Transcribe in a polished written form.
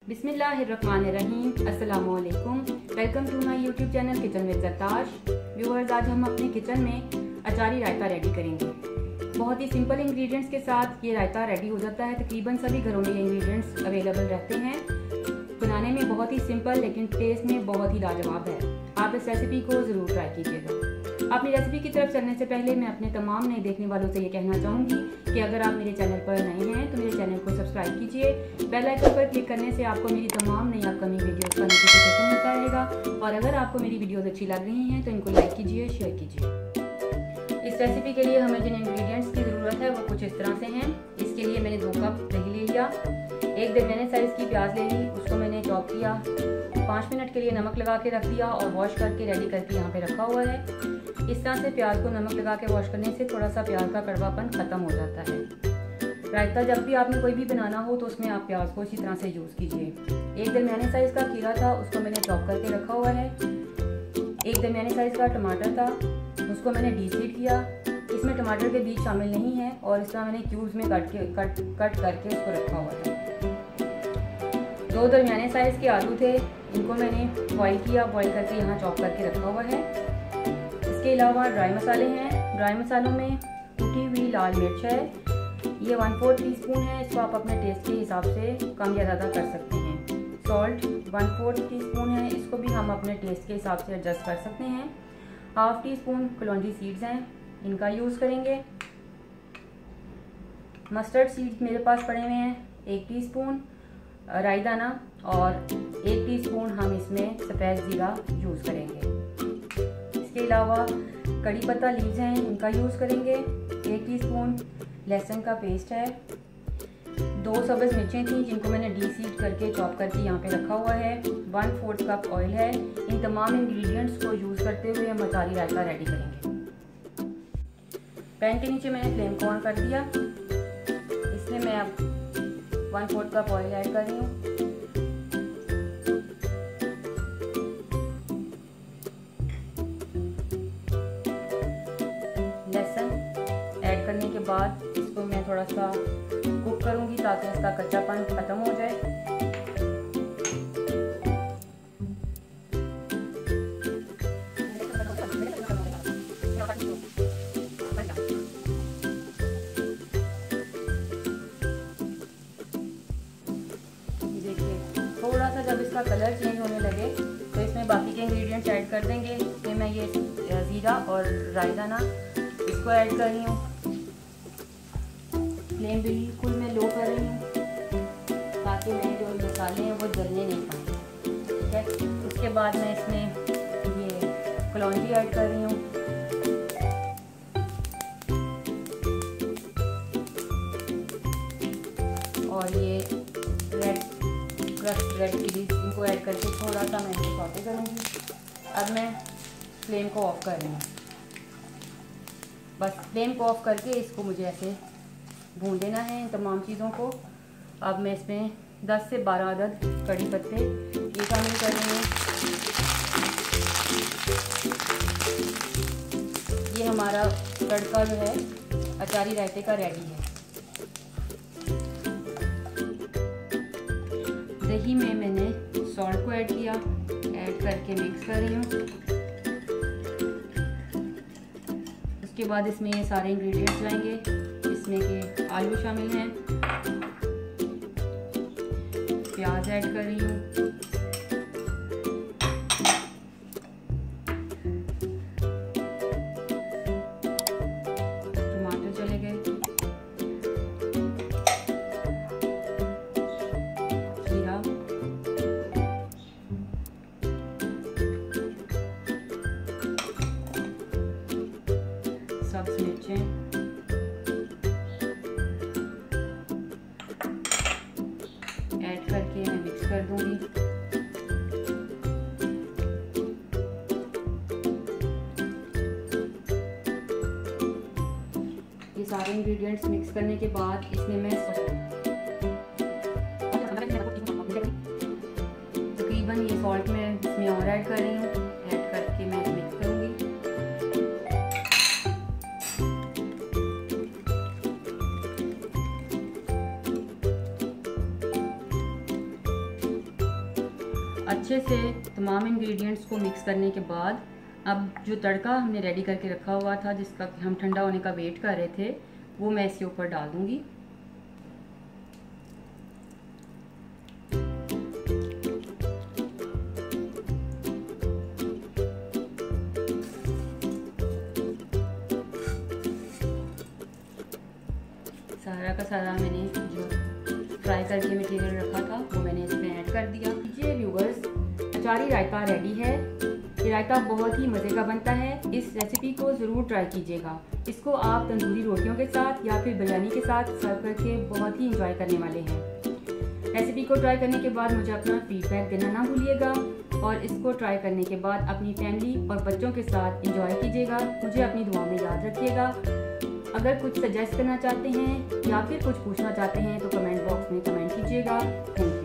बिस्मिल्लाहिर्रहमानिर्रहीम, अस्सलामुअलैकुम। Welcome to my YouTube channel kitchen with Zartash. Viewers, आज हम अपने किचन में अचारी रायता रेडी करेंगे। बहुत ही सिंपल इंग्रेडिएंट्स के साथ ये रायता रेडी हो जाता है। तकरीबन सभी घरों में ये इंग्रेडिएंट्स अवेलेबल रहते हैं। बनाने में बहुत ही सिंपल लेकिन टेस्ट में बहुत ही लाजवाब है। आप इस रेसिपी को ज़रूर ट्राई कीजिएगा। अपनी रेसिपी की तरफ चलने से पहले मैं अपने तमाम नए देखने वालों से ये कहना चाहूँगी कि अगर आप मेरे चैनल पर नए हैं तो मेरे चैनल को सब्सक्राइब कीजिए। बेल आइकन पर क्लिक करने से आपको मेरी तमाम नई अपकमिंग वीडियोस का नोटिफिकेशन मिलता रहेगा। और अगर आपको मेरी वीडियोस अच्छी लग रही हैं तो इनको लाइक कीजिए, शेयर कीजिए। इस रेसिपी के लिए हमें जिन इंग्रेडिएंट्स की ज़रूरत है वो कुछ इस तरह से हैं। इसके लिए मैंने 2 कप दही ले लिया, एक दरमियाने साइज़ की प्याज ले ली, उसको मैंने चॉप किया, 5 मिनट के लिए नमक लगा के रख दिया और वॉश करके रेडी करके यहाँ पे रखा हुआ है। इस तरह से प्याज को नमक लगा के वॉश करने से थोड़ा सा प्याज का कड़वापन ख़त्म हो जाता है। रायता जब भी आपने कोई भी बनाना हो तो उसमें आप प्याज को इसी तरह से यूज़ कीजिए। एक दरमियाने साइज़ का खीरा था, उसको मैंने चॉप करके रखा हुआ है। एक दरमियाने साइज़ का टमाटर था, उसको मैंने डीसीड किया। इसमें टमाटर के बीज शामिल नहीं है और इस तरह मैंने क्यूब्स में कट करके उसको रखा हुआ था। 2 दरमियाने साइज़ के आलू थे, इनको मैंने बॉईल किया, बॉईल करके यहाँ चॉप करके रखा हुआ है। इसके अलावा ड्राई मसाले हैं। ड्राई मसालों में कुटी हुई लाल मिर्च है, ये 1/4 टीस्पून है। इसको आप अपने टेस्ट के हिसाब से कम या ज़्यादा कर सकते हैं। सॉल्ट 1/4 टीस्पून है, इसको भी हम अपने टेस्ट के हिसाब से एडजस्ट कर सकते हैं। 1/2 टीस्पून कलौंजी सीड्स हैं, इनका यूज़ करेंगे। मस्टर्ड सीड्स मेरे पास पड़े हुए हैं 1 टीस्पून, राई दाना और 1 टीस्पून हम इसमें सफ़ेद ज़ीरा यूज़ करेंगे। इसके अलावा कड़ी पत्ता लीव्स हैं, इनका यूज़ करेंगे। 1 टीस्पून लहसुन का पेस्ट है। 2 सब्ज़ मिर्चें थी जिनको मैंने डीसीड करके चॉप करके यहाँ पे रखा हुआ है। 1/4 कप ऑयल है। इन तमाम इंग्रेडिएंट्स को यूज़ करते हुए हम अचारी रायता रेडी करेंगे। पैन के नीचे मैंने फ्लेम को ऑन कर दिया। इसमें मैं अब 1/4 कप ऑयल ऐड कर रही हूँ। लहसुन ऐड करने के बाद इसको मैं थोड़ा सा कुक करूँगी ताकि इसका कच्चापन ख़त्म हो जाए। थोड़ा सा जब इसका कलर चेंज होने लगे तो इसमें बाकी के इंग्रेडिएंट्स ऐड कर देंगे। इसमें मैं ये ज़ीरा और राई दाना इसको ऐड कर रही हूँ। फ्लेम बिल्कुल मैं लो कर रही हूँ ताकि मेरे जो मसाले हैं वो जलने नहीं पाए। ठीक है, उसके बाद मैं इसमें ये कलौंजी ऐड कर रही हूँ। और ये रेड चिलीज इनको ऐड करके थोड़ा सा मैं इसको सौटे करूँगी। अब मैं फ्लेम को ऑफ कर रही हूँ। बस फ्लेम को ऑफ करके इसको मुझे ऐसे भून लेना है इन तमाम चीज़ों को। अब मैं इसमें 10 से 12 अदद कड़ी पत्ते ये शामिल कर रही हूँ। ये हमारा तड़का जो है अचारी रायते का रेडी है। दही में मैंने सॉल्ट को ऐड किया, ऐड करके मिक्स कर रही हूँ। उसके बाद इसमें ये सारे इंग्रेडिएंट्स जाएंगे। इसमें के आलू शामिल हैं, प्याज ऐड कर रही हूँ, टमाटर चले गए, सब्ज मिर्चें, ऐड करके मैं मिक्स कर दूंगी। ये सारे इंग्रेडिएंट्स मिक्स करने के बाद इसमें मैं तकरीबन ये सॉल्ट में इसमें और ऐड कर रही हूँ। ऐड करके मैं मिक्स करूँगी। अच्छे से तमाम इंग्रेडिएंट्स को मिक्स करने के बाद अब जो तड़का हमने रेडी करके रखा हुआ था, जिसका हम ठंडा होने का वेट कर रहे थे, वो मैं इसके ऊपर डाल दूंगी। सारा का सारा मैंने जो फ्राई करके मटेरियल रखा था वो मैंने इसमें ऐड कर दिया। ये व्यूअर्स, अचारी रायता रेडी है। ये रायता बहुत ही मज़े का बनता है। इस रेसिपी को ज़रूर ट्राई कीजिएगा। इसको आप तंदूरी रोटियों के साथ या फिर बिरयानी के साथ सर्व करके बहुत ही इंजॉय करने वाले हैं। रेसिपी को ट्राई करने के बाद मुझे अपना फीडबैक देना ना भूलिएगा और इसको ट्राई करने के बाद अपनी फैमिली और बच्चों के साथ इंजॉय कीजिएगा। मुझे अपनी दुआ में याद रखिएगा। अगर कुछ सजेस्ट करना चाहते हैं या फिर कुछ पूछना चाहते हैं तो कमेंट बॉक्स में कमेंट कीजिएगा। Thank you.